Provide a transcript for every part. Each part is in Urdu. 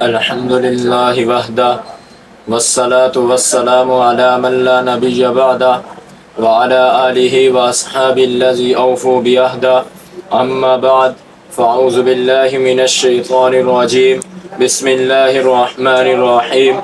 الحمد لله وحده والصلاة والسلام على من لا نبي بعده وعلى آله وأصحابه الذي أوفوا بعهده أما بعد فأعوذ بالله من الشيطان الرجيم بسم الله الرحمن الرحيم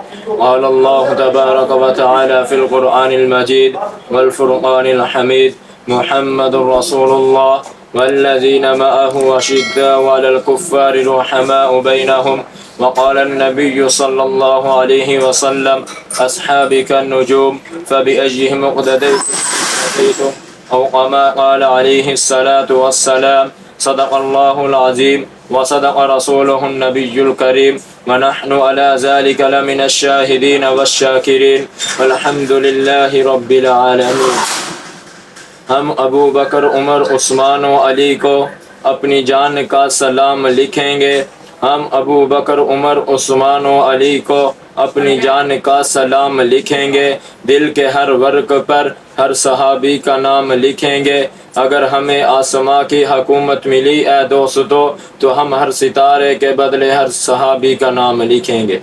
قال الله تبارك وتعالى في القرآن المجيد والفرقان الحميد محمد رسول الله والذين معه أشداء على الكفار رحماء بينهم وقال النبي صلى الله عليه وسلم أصحابي كالنجوم فبأيهم اقتديتم أو كما قال عليه الصلاة والسلام صدق الله العظيم وصدق رسوله النبي الكريم ونحن على ذلك لمن الشاهدين والشاكرين والحمد لله رب العالمين۔ ہم ابو بکر، عمر، عثمان و علی کو اپنی جان کا سلام لکھیں گے۔ ہم ابو بکر، عمر، عثمان و علی کو اپنی جان کا سلام لکھیں گے۔ دل کے ہر ورق پر ہر صحابی کا نام لکھیں گے۔ اگر ہمیں آسماں کی حکومت ملی اے دوستو تو ہم ہر ستارے کے بدلے ہر صحابی کا نام لکھیں گے۔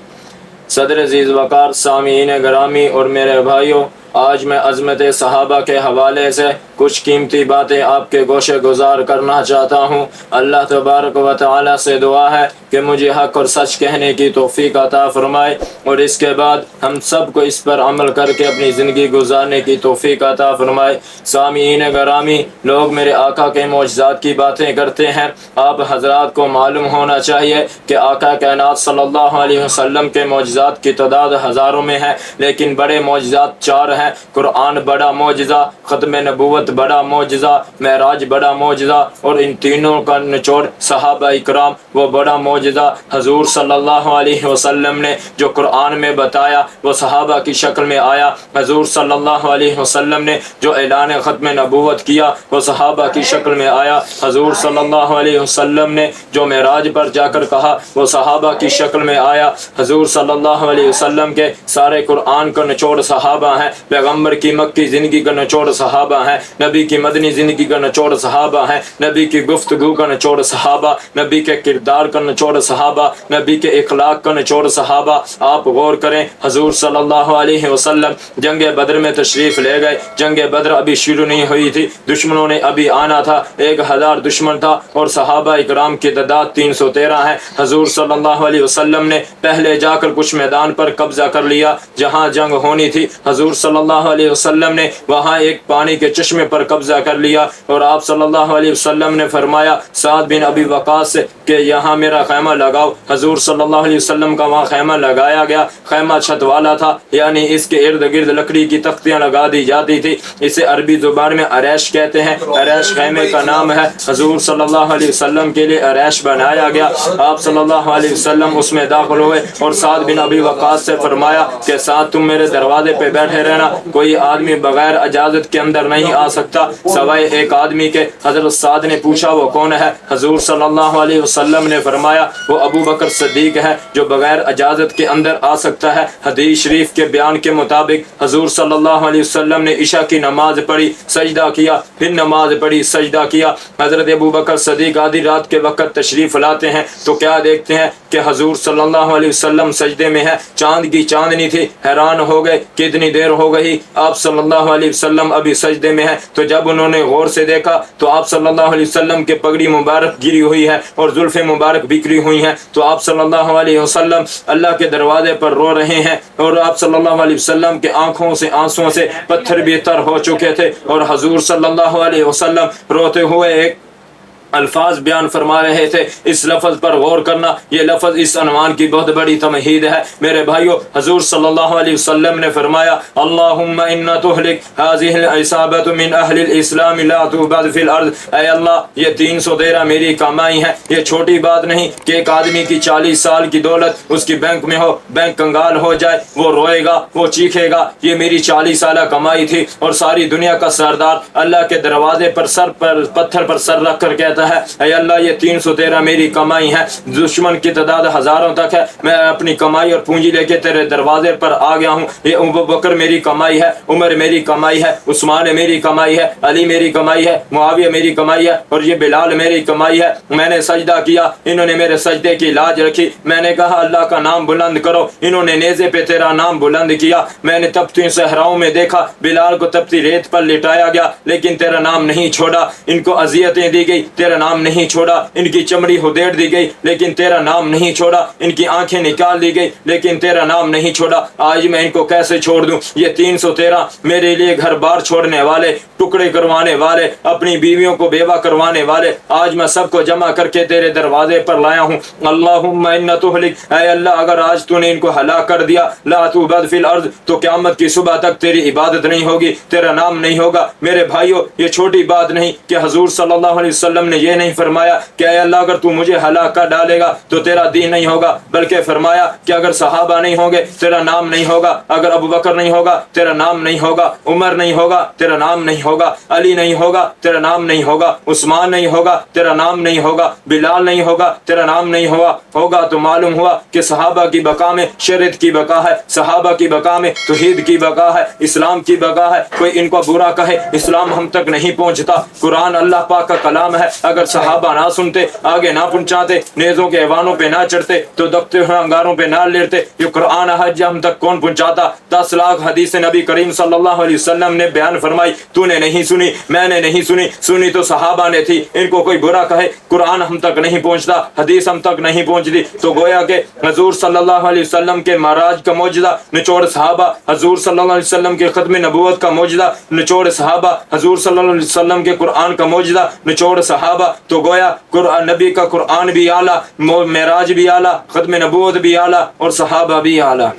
صدر عزیز وقار، سامعین گرامی اور میرے بھائیوں، آج میں عظمت صحابہ کے حوالے سے کچھ قیمتی باتیں آپ کے گوشے گزار کرنا چاہتا ہوں۔ اللہ تبارک و تعالی سے دعا ہے کہ مجھے حق اور سچ کہنے کی توفیق عطا فرمائے اور اس کے بعد ہم سب کو اس پر عمل کر کے اپنی زندگی گزارنے کی توفیق عطا فرمائے۔ سامعین گرامی، لوگ میرے آقا کے معجزات کی باتیں کرتے ہیں۔ آپ حضرات کو معلوم ہونا چاہیے کہ آقا کائنات صلی اللہ علیہ وسلم کے معجزات کی تعداد ہزاروں میں ہے، لیکن بڑے معجزات چار ہیں۔ قرآن بڑا معجزہ، ختم نبوت بڑا معجزہ، معراج بڑا معجزہ، اور ان تینوں کا نچوڑ صحابہ اکرام وہ بڑا معجزہ۔ حضور صلی اللہ علیہ وسلم نے جو قرآن میں بتایا وہ صحابہ کی شکل میں آیا۔ حضور صلی اللہ علیہ وسلم نے جو اعلان ختم نبوت کیا وہ صحابہ کی شکل میں آیا۔ حضور صلی اللہ علیہ وسلم نے جو معراج پر جا کر کہا وہ صحابہ کی شکل میں آیا۔ حضور صلی اللہ علیہ وسلم کے سارے قرآن کا نچوڑ صحابہ ہیں۔ پیغمبر کی مکی زندگی کا نچوڑ صحابہ ہیں، نبی کی مدنی زندگی کا نچوڑ صحابہ ہیں، نبی کی گفتگو کا نچوڑ صحابہ، نبی کے کردار کا نچوڑ صحابہ، نبی کے اخلاق کا نچوڑ صحابہ۔ آپ غور کریں، حضور صلی اللہ علیہ وسلم جنگ بدر میں تشریف لے گئے۔ جنگ بدر ابھی شروع نہیں ہوئی تھی، دشمنوں نے ابھی آنا تھا۔ 1000 دشمن تھا اور صحابہ اکرام کی تعداد 313 ہے۔ حضور صلی اللہ علیہ وسلم نے پہلے جا کر کچھ میدان پر قبضہ کر لیا جہاں جنگ ہونی تھی۔ حضور صلی اللہ علیہ وسلم نے وہاں ایک پانی کے چشمے پر قبضہ کر لیا اور آپ صلی اللہ علیہ وسلم نے فرمایا سعد بن ابی وقاص سے کہ یہاں میرا خیمہ لگاؤ۔ حضور صلی اللہ علیہ وسلم کا وہاں خیمہ لگایا گیا۔ خیمہ چھت والا تھا، یعنی اس کے ارد گرد لکڑی کی تختیاں لگا دی جاتی تھی۔ اسے عربی زبان میں عریش کہتے ہیں۔ عریش خیمے کا نام ہے۔ حضور صلی اللہ علیہ وسلم کے لیے عریش بنایا گیا۔ آپ صلی اللہ علیہ وسلم اس میں داخل ہوئے اور سعد بن ابی وقاص سے فرمایا کہ سعد تم میرے دروازے پہ بیٹھے رہنا، کوئی آدمی بغیر اجازت کے اندر نہیں آ سکتا سوائے ایک آدمی کے۔ حضرت سعد نے پوچھا وہ کون ہے؟ حضور صلی اللہ علیہ وسلم نے فرمایا وہ ابو بکر صدیق ہے جو بغیر اجازت کے اندر آ سکتا ہے۔ حدیث شریف کے بیان کے مطابق حضور صلی اللہ علیہ وسلم نے عشاء کی نماز پڑھی، سجدہ کیا، پھر نماز پڑھی، سجدہ کیا۔ حضرت ابو بکر صدیق آدھی رات کے وقت تشریف لاتے ہیں تو کیا دیکھتے ہیں کہ حضور صلی اللہ علیہ وسلم سجدے میں ہے۔ چاند کی چاندنی تھی، حیران ہو گئے کہ اتنی دیر ہو گئی آپ صلی اللہ علیہ وسلم ابھی سجدے میں ہے۔ تو جب انہوں نے غور سے دیکھا تو آپ صلی اللہ علیہ وسلم کے پگڑی مبارک گری ہوئی ہے اور زلفیں مبارک بکھری ہوئی ہیں۔ تو آپ صلی اللہ علیہ وسلم اللہ کے دروازے پر رو رہے ہیں اور آپ صلی اللہ علیہ وسلم کے آنکھوں سے آنسوں سے پتھر بھی تر ہو چکے تھے اور حضور صلی اللہ علیہ وسلم روتے ہوئے ایک الفاظ بیان فرما رہے تھے۔ اس لفظ پر غور کرنا، یہ لفظ اس عنوان کی بہت بڑی تمہید ہے میرے بھائیو۔ حضور صلی اللہ علیہ وسلم نے فرمایا اللہم انا تہلک هذه العصابة من اہل الاسلام لا تعبد فی الارض۔ اے اللہ یہ 313 میری کمائی ہے، یہ چھوٹی بات نہیں کہ ایک آدمی کی 40 سال کی دولت اس کی بینک میں ہو، بینک کنگال ہو جائے، وہ روئے گا، وہ چیخے گا۔ یہ میری 40 سالہ کمائی تھی اور ساری دنیا کا سردار اللہ کے دروازے پر سر پر پتھر پر سر رکھ کر کہتا کرتا ہے اے اللہ یہ 313 میری کمائی ہے, دشمن کی تعداد ہزاروں تک ہے, میں اپنی کمائی اور پونجی لے کے تیرے دروازے پر آ گیا ہوں. یہ ابو بکر میری کمائی ہے, عمر میری کمائی ہے, عثمان میری کمائی ہے, علی میری کمائی ہے, معاویہ میری کمائی ہے, اور یہ بلال میری کمائی ہے. میں نے سجدہ کیا, انہوں نے میرے سجدے کی لاج رکھی. میں نے کہا اللہ کا نام بلند کرو, انہوں نے نیزے پہ تیرا نام بلند کیا. میں نے تپتی صحراؤں میں دیکھا, بلال کو تپتی ریت پر لٹایا گیا لیکن تیرا نام نہیں چھوڑا. ان کو اذیتیں دی گئی, تیرا نام نہیں چھوڑا. ان کی چمڑی ہدیڑ دی گئی لیکن تیرا نام نہیں چھوڑا. ان کی آنکھیں نکال دی گئی لیکن تیرا نام نہیں چھوڑا. آج میں ان کو کیسے چھوڑ دوں؟ یہ 313 میرے لیے گھر بار چھوڑنے والے, ٹکڑے کروانے والے, اپنی بیویوں کو بیوہ کروانے والے, آج میں سب کو جمع کر کے تیرے دروازے پر لایا ہوں. اللہم ان تہلک, اے اللہ اگر آج تو نے ان کو ہلاک کر دیا, لا تعبد فی الارض, تو قیامت کی صبح تک تیری عبادت نہیں ہوگی, تیرا نام نہیں ہوگا. میرے بھائیو یہ چھوٹی بات نہیں کہ حضور صلی اللہ علیہ وسلم نے یہ نہیں فرمایا کہ اے اللہ اگر تو مجھے ہلاک کر ڈالے گا تو تیرا دین نہیں ہوگا, بلکہ فرمایا کہ اگر صحابہ نہیں ہوں گے تیرا نام نہیں ہوگا, اگر ابو بکر نہیں ہوگا تیرا نام نہیں ہوگا, عمر نہیں ہوگا تیرا نام نہیں ہوگا, علی نہیں ہوگا تیرا نام نہیں ہوگا, عثمان نہیں ہوگا تیرا نام نہیں ہوگا, بلال نہیں ہوگا تیرا نام نہیں ہوگا. تو معلوم ہوا کہ صحابہ کی بقا میں شریعت کی بقا ہے, صحابہ کی بقا میں توحید کی بقا ہے, اسلام کی بقا ہے. کوئی ان کو برا کہے, اسلام ہم تک نہیں پہنچتا. قرآن اللہ پاک کا کلام ہے, اگر صحابہ نہ سنتے, آگے نہ پہنچاتے, نیزوں کے ایوانوں پہ نہ چڑھتے, تو دبتے ہوئے انگاروں پہ نہ لیٹتے, یہ قرآن حج ہم تک کون پہنچاتا؟ 10 لاکھ حدیث نبی کریم صلی اللہ علیہ وسلم نے بیان فرمائی, تو نے نہیں سنی, میں نے نہیں سنی, سنی تو صحابہ نے تھی. ان کو کوئی برا کہے, قرآن ہم تک نہیں پہنچتا, حدیث ہم تک نہیں پہنچتی. تو گویا کہ حضور صلی اللہ علیہ وسلم کے معراج کا معجزہ نچوڑ صحابہ, حضور صلی اللہ علیہ وسلم کے ختم نبوت کا معجزہ نچوڑ صحابہ, حضور صلی اللہ علیہ وسلم کے قرآن کا معجزہ نچوڑ صحابہ. تو گویا نبی کا قرآن بھی اعلیٰ, معراج بھی اعلیٰ, ختم نبوت بھی اعلیٰ, اور صحابہ بھی اعلیٰ.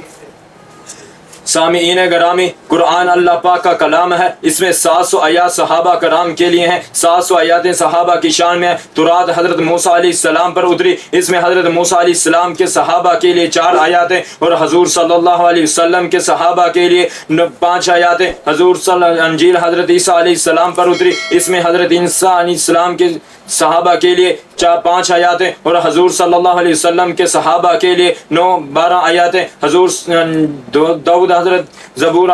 سامعین گرامی, قرآن اللہ پاک کا کلام ہے, اس میں 700 آیات صحابہ کرام کے لیے ہیں, 700 آیاتیں صحابہ کی شان میں ہیں. تورات حضرت موسیٰ علیہ السلام پر اتری, اس میں حضرت موسیٰ علیہ السلام کے صحابہ کے لیے 4 آیاتیں, اور حضور صلی اللہ علیہ وسلم کے صحابہ کے لیے 5 آیاتیں. انجیل حضرت عیسیٰ علیہ السلام پر اتری, اس میں حضرت عیسیٰ علیہ السلام کے صحابہ کے لیے 5 آیاتیں, اور حضور صلی اللہ علیہ وسلم کے صحابہ کے لیے 12 آیاتیں. حضور حضرت زبور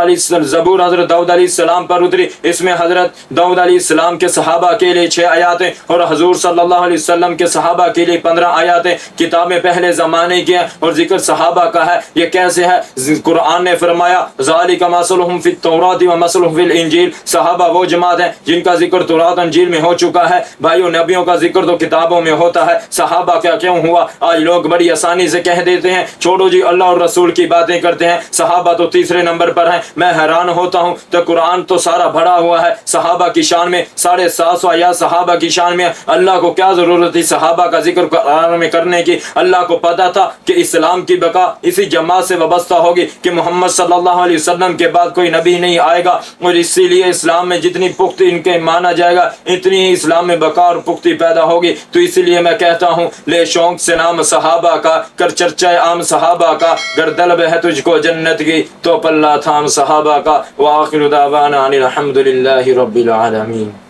حضرت داؤد علیہ السلام پر اتری, اس میں حضرت داؤد علیہ السلام کے صحابہ کے لیے 6 آیاتیں, اور حضور صلی اللہ علیہ وسلم کے صحابہ کے لیے 15 آیاتیں. کتابیں پہلے زمانے کی ہیں اور ذکر صحابہ کا ہے. یہ کیسے ہے؟ قرآن نے فرمایا ذالک مثلہم فی التوراۃ ومثلہم فی الانجیل, صحابہ وہ جماعت ہیں جن کا ذکر تورات انجیل میں ہو چکا ہے. بھائیو نبیوں کا ذکر تو کتابوں میں ہوتا ہے, صحابہ کیا کیوں ہوا؟ آج لوگ بڑی آسانی سے کہہ دیتے ہیں چھوڑو جی اللہ اور رسول کی باتیں کرتے ہیں, صحابہ تو تیسرے نمبر پر ہیں. میں حیران ہوتا ہوں, تو قرآن تو سارا بھرا ہوا ہے صحابہ کی شان میں, 750 آیات صحابہ کی شان میں. اللہ کو کیا ضرورت تھی صحابہ کا ذکر قرآن میں کرنے کی؟ اللہ کو پتا تھا کہ اسلام کی بقا اسی جماعت سے وابستہ ہوگی کہ محمد صلی اللہ علیہ وسلم کے بعد کوئی نبی نہیں آئے گا, اور اسی لیے اسلام میں جتنی پختی ان کے مانا جائے گا اتنی ہی اسلام میں بقا اور پختی پیدا ہوگی. تو اسی لیے میں کہتا ہوں لے شوق سے نام صحابہ کا, کر چرچہ عام صحابہ کا, گر طلب ہے تجھ کو جنت کی تو پلہ تھام صحابہ کا. وآخر دعوانا ان الحمد للہ رب العالمین.